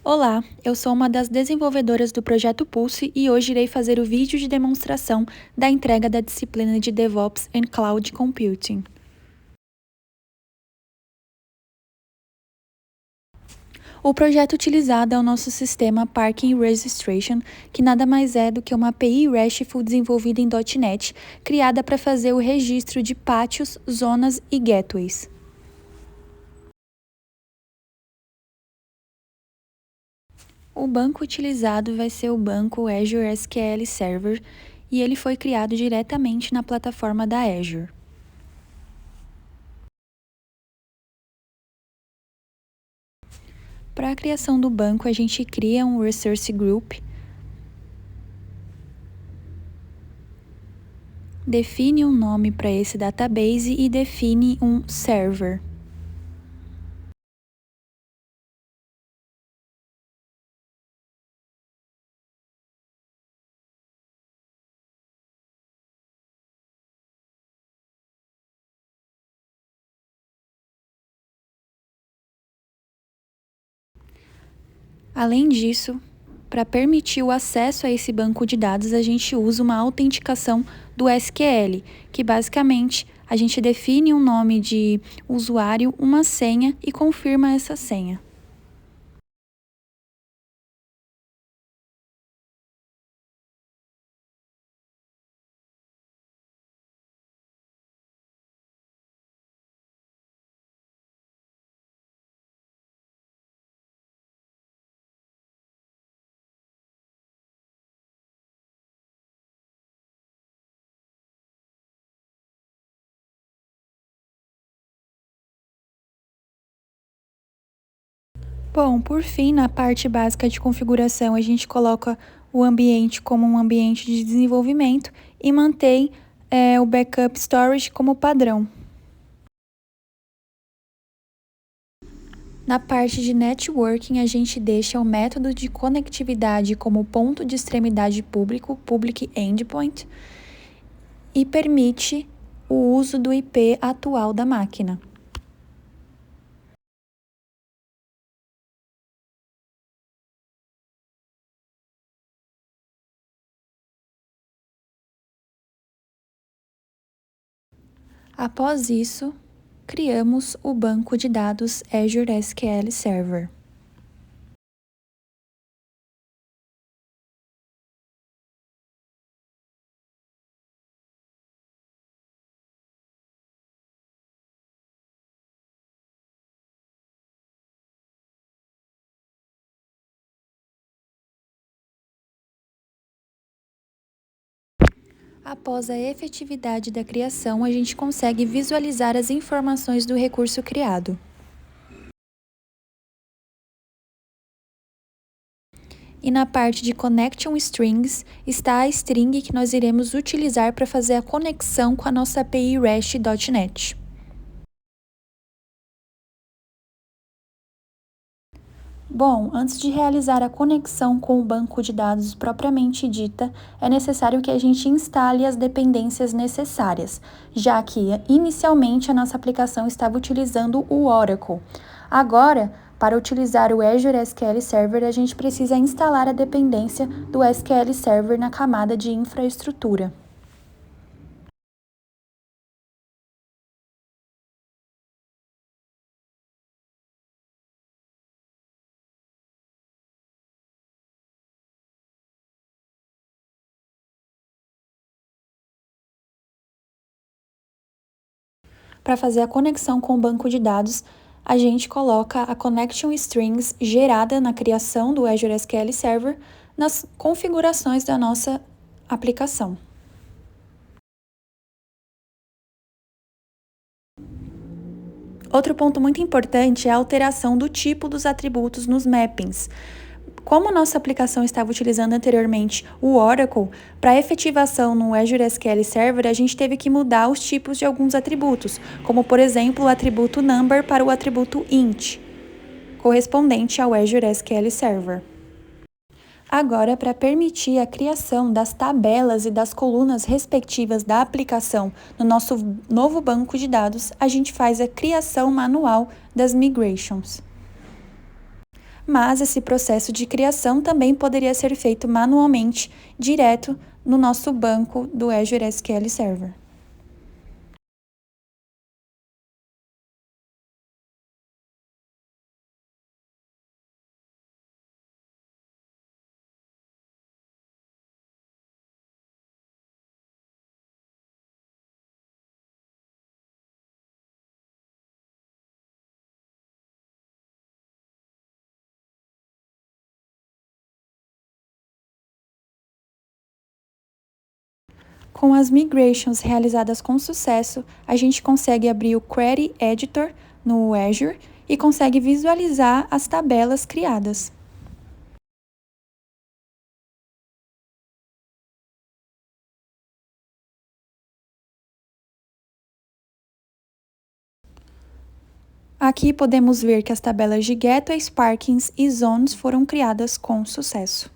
Olá, eu sou uma das desenvolvedoras do projeto Pulse e hoje irei fazer o vídeo de demonstração da entrega da disciplina de DevOps and Cloud Computing. O projeto utilizado é o nosso sistema Parking Registration, que nada mais é do que uma API RESTful desenvolvida em .NET, criada para fazer o registro de pátios, zonas e gateways. O banco utilizado vai ser o banco Azure SQL Server e ele foi criado diretamente na plataforma da Azure. Para a criação do banco, a gente cria um Resource Group, define um nome para esse database e define um server. Além disso, para permitir o acesso a esse banco de dados, a gente usa uma autenticação do SQL, que basicamente a gente define um nome de usuário, uma senha e confirma essa senha. Bom, por fim, na parte básica de configuração, a gente coloca o ambiente como um ambiente de desenvolvimento e mantém o backup storage como padrão. Na parte de networking, a gente deixa o método de conectividade como ponto de extremidade público, Public Endpoint, e permite o uso do IP atual da máquina. Após isso, criamos o banco de dados Azure SQL Server. Após a efetividade da criação, a gente consegue visualizar as informações do recurso criado. E na parte de Connection Strings está a string que nós iremos utilizar para fazer a conexão com a nossa API REST.NET. Bom, antes de realizar a conexão com o banco de dados propriamente dita, é necessário que a gente instale as dependências necessárias, já que inicialmente a nossa aplicação estava utilizando o Oracle. Agora, para utilizar o Azure SQL Server, a gente precisa instalar a dependência do SQL Server na camada de infraestrutura. Para fazer a conexão com o banco de dados, a gente coloca a Connection Strings gerada na criação do Azure SQL Server nas configurações da nossa aplicação. Outro ponto muito importante é a alteração do tipo dos atributos nos mappings. Como nossa aplicação estava utilizando anteriormente o Oracle, para a efetivação no Azure SQL Server, a gente teve que mudar os tipos de alguns atributos, como por exemplo o atributo number para o atributo int, correspondente ao Azure SQL Server. Agora, para permitir a criação das tabelas e das colunas respectivas da aplicação no nosso novo banco de dados, a gente faz a criação manual das migrations. mas esse processo de criação também poderia ser feito manualmente, direto no nosso banco do Azure SQL Server. Com as migrations realizadas com sucesso, a gente consegue abrir o Query Editor no Azure e consegue visualizar as tabelas criadas. Aqui podemos ver que as tabelas de Gateways, Parkings e Zones foram criadas com sucesso.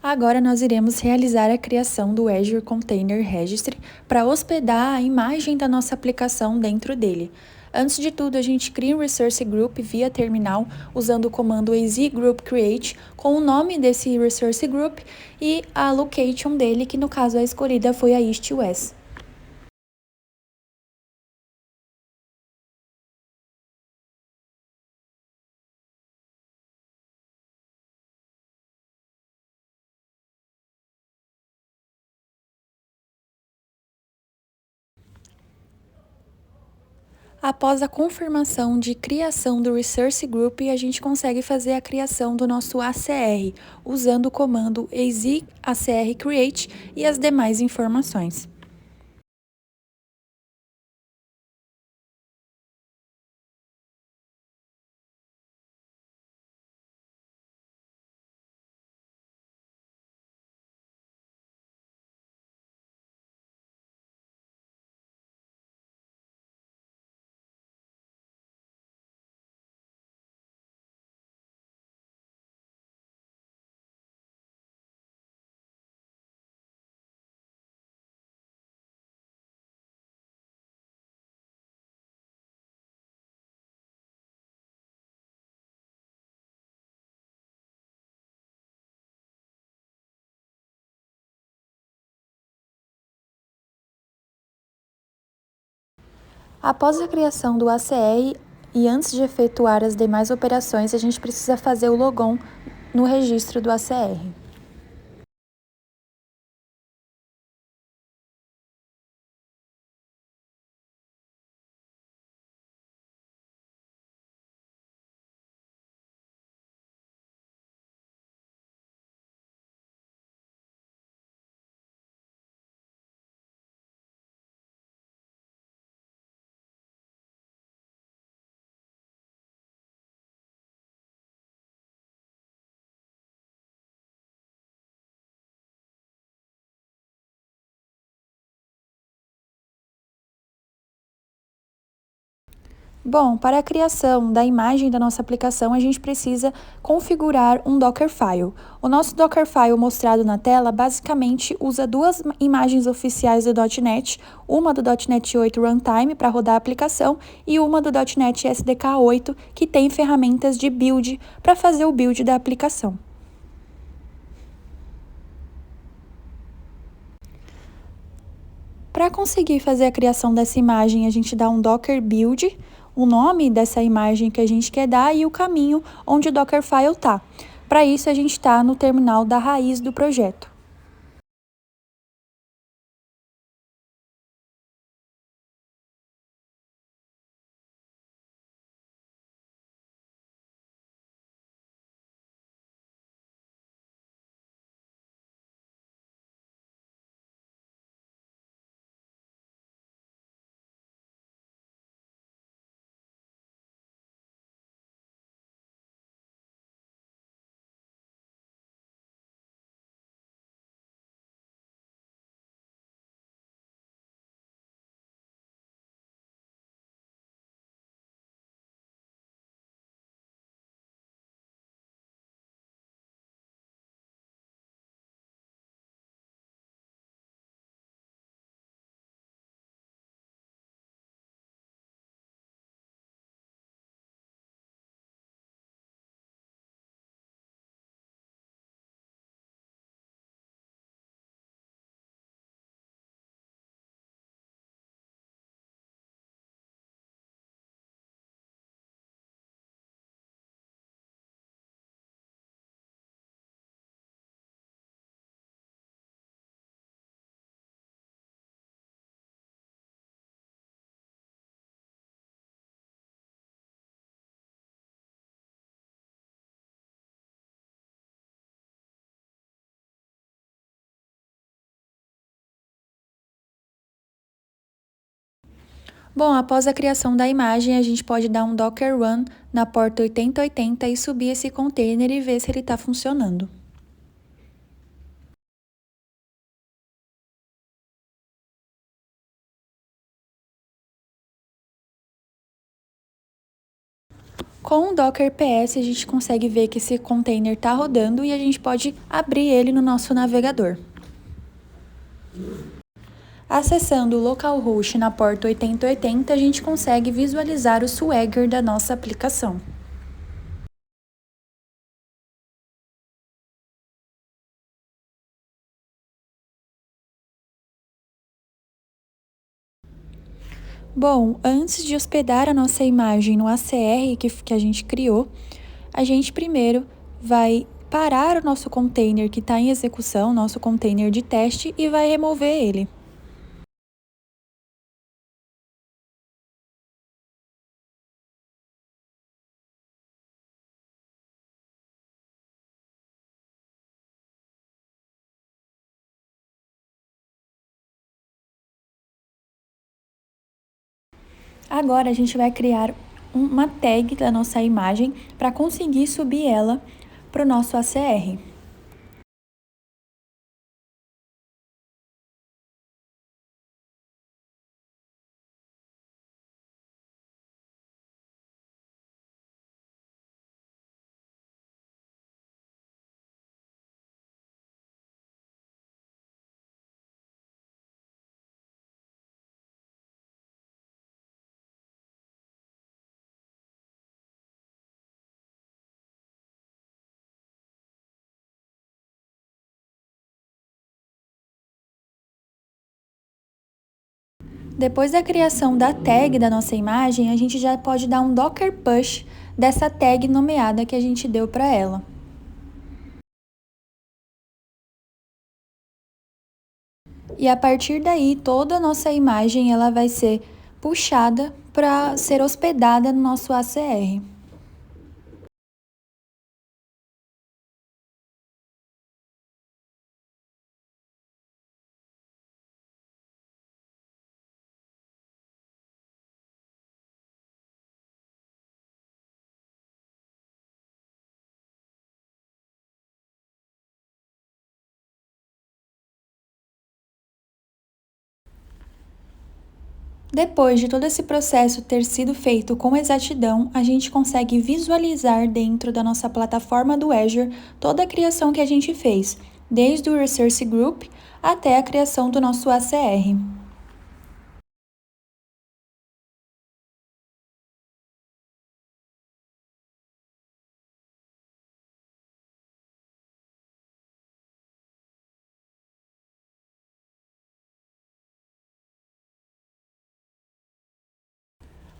Agora nós iremos realizar a criação do Azure Container Registry para hospedar a imagem da nossa aplicação dentro dele. Antes de tudo, a gente cria um Resource Group via terminal usando o comando azgroupcreate com o nome desse Resource Group e a location dele, que no caso a escolhida foi a East-West. Após a confirmação de criação do Resource Group, a gente consegue fazer a criação do nosso ACR, usando o comando azcrcreate e as demais informações. Após a criação do ACR e antes de efetuar as demais operações, a gente precisa fazer o logon no registro do ACR. Bom, para a criação da imagem da nossa aplicação, a gente precisa configurar um Dockerfile. O nosso Dockerfile mostrado na tela basicamente usa duas imagens oficiais do .NET, uma do .NET 8 Runtime para rodar a aplicação e uma do .NET SDK 8 que tem ferramentas de build para fazer o build da aplicação. Para conseguir fazer a criação dessa imagem, a gente dá um Docker build, o nome dessa imagem que a gente quer dar e o caminho onde o Dockerfile está. Para isso, a gente está no terminal da raiz do projeto. Bom, após a criação da imagem, a gente pode dar um Docker Run na porta 8080 e subir esse container e ver se ele está funcionando. Com o Docker PS, a gente consegue ver que esse container está rodando e a gente pode abrir ele no nosso navegador. Acessando o localhost na porta 8080, a gente consegue visualizar o Swagger da nossa aplicação. Bom, antes de hospedar a nossa imagem no ACR que a gente criou, a gente primeiro vai parar o nosso container que está em execução, nosso container de teste, e vai remover ele. Agora a gente vai criar uma tag da nossa imagem para conseguir subir ela para o nosso ACR. Depois da criação da tag da nossa imagem, a gente já pode dar um Docker push dessa tag nomeada que a gente deu para ela. E a partir daí, toda a nossa imagem ela vai ser puxada para ser hospedada no nosso ACR. Depois de todo esse processo ter sido feito com exatidão, a gente consegue visualizar dentro da nossa plataforma do Azure toda a criação que a gente fez, desde o Resource Group até a criação do nosso ACR.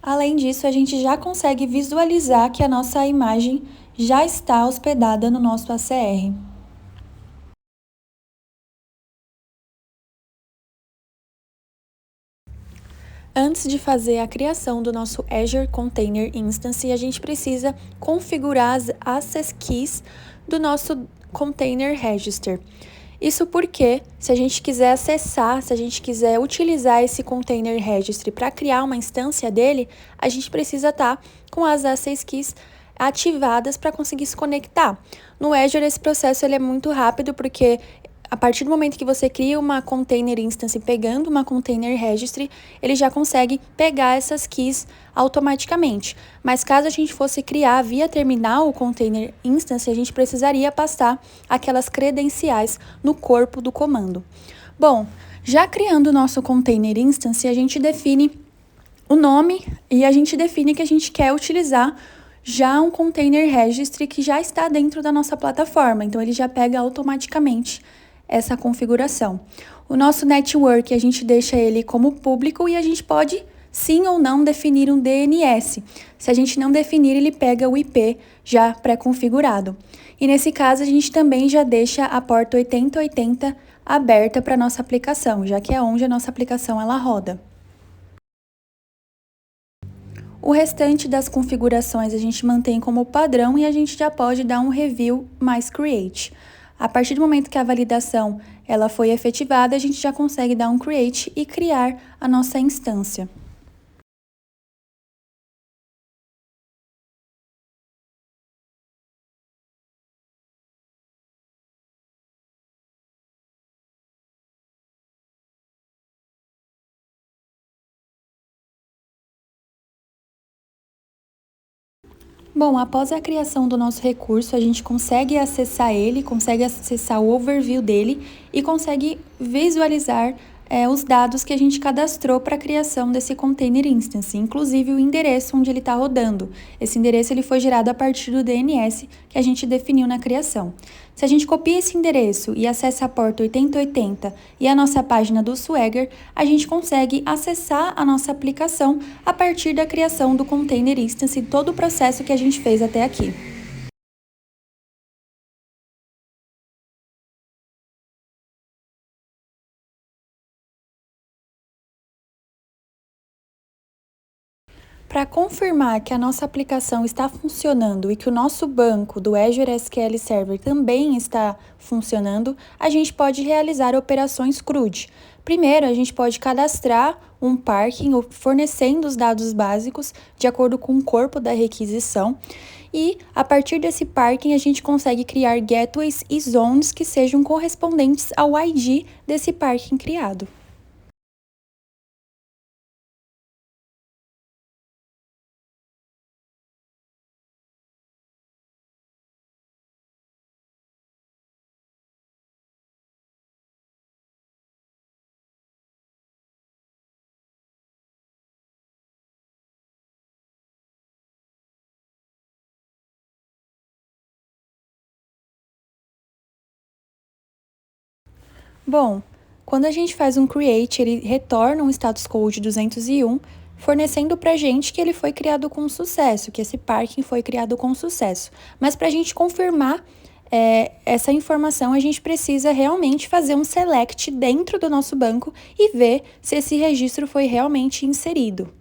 Além disso, a gente já consegue visualizar que a nossa imagem já está hospedada no nosso ACR. Antes de fazer a criação do nosso Azure Container Instance, a gente precisa configurar as access keys do nosso Container Register. Isso porque, se a gente quiser acessar, se a gente quiser utilizar esse Container Registry para criar uma instância dele, a gente precisa estar com as access keys ativadas para conseguir se conectar. No Azure, esse processo ele é muito rápido porque a partir do momento que você cria uma container instance pegando uma container registry, ele já consegue pegar essas keys automaticamente. Mas caso a gente fosse criar via terminal o container instance, a gente precisaria passar aquelas credenciais no corpo do comando. Bom, já criando o nosso container instance, a gente define o nome e a gente define que a gente quer utilizar já um container registry que já está dentro da nossa plataforma. Então, ele já pega automaticamente essa configuração. O nosso network, a gente deixa ele como público e a gente pode sim ou não definir um DNS. Se a gente não definir, ele pega o IP já pré-configurado. E nesse caso, a gente também já deixa a porta 8080 aberta para a nossa aplicação, já que é onde a nossa aplicação ela roda. O restante das configurações a gente mantém como padrão e a gente já pode dar um review mais create. A partir do momento que a validação ela foi efetivada, a gente já consegue dar um create e criar a nossa instância. Bom, após a criação do nosso recurso, a gente consegue acessar ele, consegue acessar o overview dele e consegue visualizar os dados que a gente cadastrou para a criação desse container instance, inclusive o endereço onde ele está rodando. Esse endereço ele foi gerado a partir do DNS que a gente definiu na criação. Se a gente copia esse endereço e acessa a porta 8080 e a nossa página do Swagger, a gente consegue acessar a nossa aplicação a partir da criação do container instance e todo o processo que a gente fez até aqui. Para confirmar que a nossa aplicação está funcionando e que o nosso banco do Azure SQL Server também está funcionando, a gente pode realizar operações CRUD. Primeiro, a gente pode cadastrar um parking fornecendo os dados básicos de acordo com o corpo da requisição e, a partir desse parking, a gente consegue criar gateways e zones que sejam correspondentes ao ID desse parking criado. Bom, quando a gente faz um create, ele retorna um status code 201, fornecendo para a gente que ele foi criado com sucesso, que esse parking foi criado com sucesso. Mas para a gente confirmar essa informação, a gente precisa realmente fazer um select dentro do nosso banco e ver se esse registro foi realmente inserido.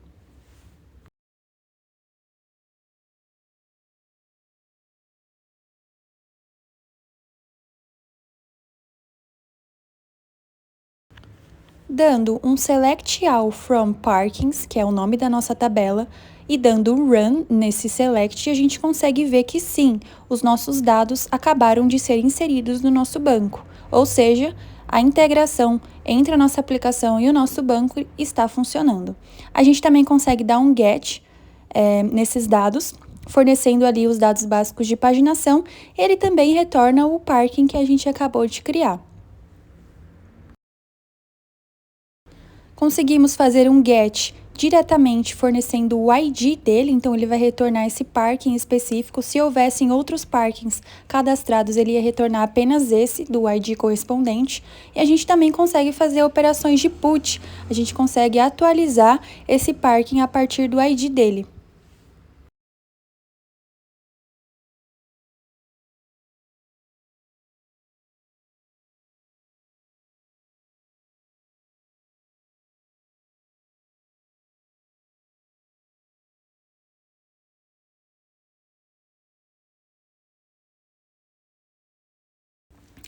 Dando um select all from parkings, que é o nome da nossa tabela, e dando um run nesse select, a gente consegue ver que sim, os nossos dados acabaram de ser inseridos no nosso banco. Ou seja, a integração entre a nossa aplicação e o nosso banco está funcionando. A gente também consegue dar um get nesses dados, fornecendo ali os dados básicos de paginação. Ele também retorna o parking que a gente acabou de criar. Conseguimos fazer um get diretamente fornecendo o ID dele, então ele vai retornar esse parking específico. Se houvessem outros parkings cadastrados, ele ia retornar apenas esse do ID correspondente. E a gente também consegue fazer operações de put, a gente consegue atualizar esse parking a partir do ID dele.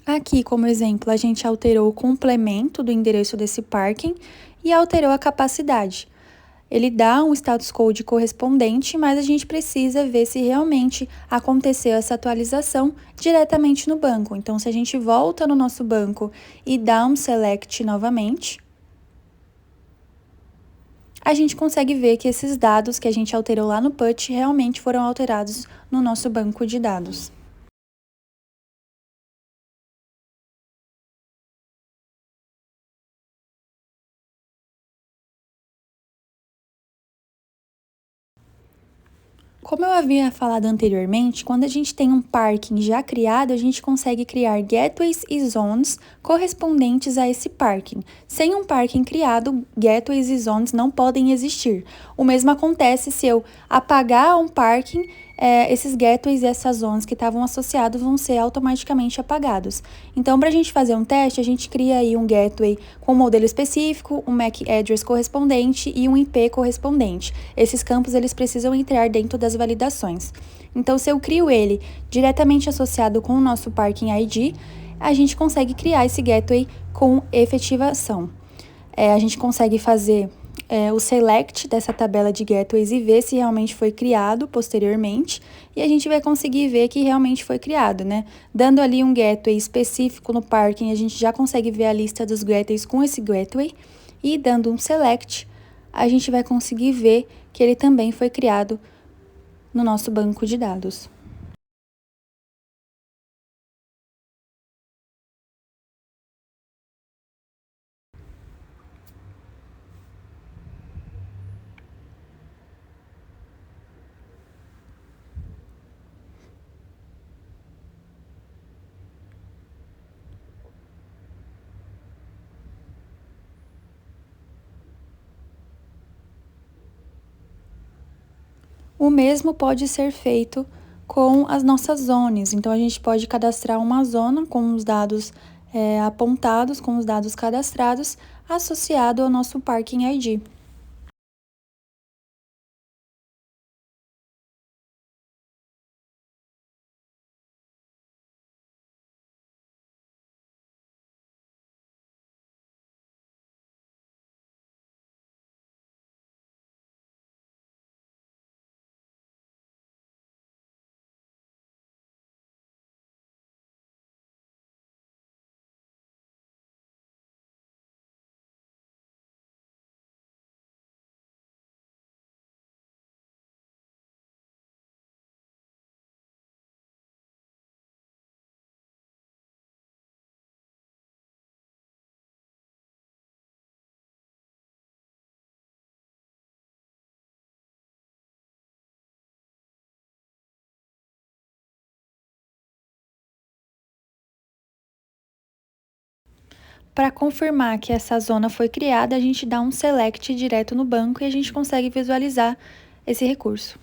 Aqui, como exemplo, a gente alterou o complemento do endereço desse parking e alterou a capacidade. Ele dá um status code correspondente, mas a gente precisa ver se realmente aconteceu essa atualização diretamente no banco. Então, se a gente volta no nosso banco e dá um select novamente, a gente consegue ver que esses dados que a gente alterou lá no PUT realmente foram alterados no nosso banco de dados. Como eu havia falado anteriormente, quando a gente tem um parking já criado, a gente consegue criar gateways e zones correspondentes a esse parking. Sem um parking criado, gateways e zones não podem existir. O mesmo acontece se eu apagar um parking, esses gateways e essas zones que estavam associados vão ser automaticamente apagados. Então, para a gente fazer um teste, a gente cria aí um gateway com um modelo específico, um MAC address correspondente e um IP correspondente. Esses campos eles precisam entrar dentro das validações. Então, se eu crio ele diretamente associado com o nosso parking ID, a gente consegue criar esse gateway com efetivação. A gente consegue fazer o select dessa tabela de gateways e ver se realmente foi criado posteriormente, e a gente vai conseguir ver que realmente foi criado, né? Dando ali um gateway específico no parking, a gente já consegue ver a lista dos gateways com esse gateway, e dando um select, a gente vai conseguir ver que ele também foi criado no nosso banco de dados. O mesmo pode ser feito com as nossas zonas. Então, a gente pode cadastrar uma zona com os dados apontados, com os dados cadastrados, associado ao nosso Parking ID. Para confirmar que essa zona foi criada, a gente dá um select direto no banco e a gente consegue visualizar esse recurso.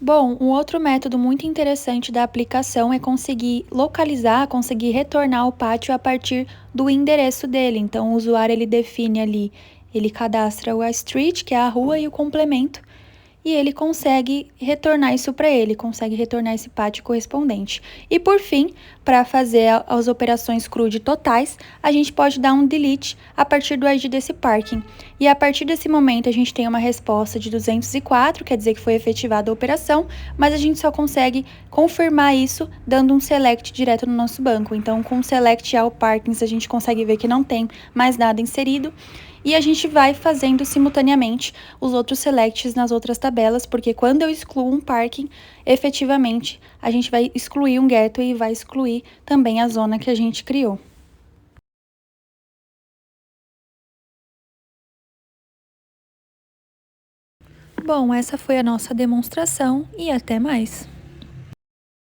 Bom, um outro método muito interessante da aplicação é conseguir localizar, conseguir retornar o pátio a partir do endereço dele. Então, o usuário ele define ali, ele cadastra a street, que é a rua, e o complemento, e ele consegue retornar isso para ele, consegue retornar esse pátio correspondente. E por fim, para fazer as operações CRUD totais, a gente pode dar um delete a partir do ID desse parking. E a partir desse momento a gente tem uma resposta de 204, quer dizer que foi efetivada a operação, mas a gente só consegue confirmar isso dando um select direto no nosso banco. Então, com o select all parkings a gente consegue ver que não tem mais nada inserido. E a gente vai fazendo simultaneamente os outros selects nas outras tabelas, porque quando eu excluo um parking, efetivamente a gente vai excluir um gateway e vai excluir também a zona que a gente criou. Bom, essa foi a nossa demonstração e até mais!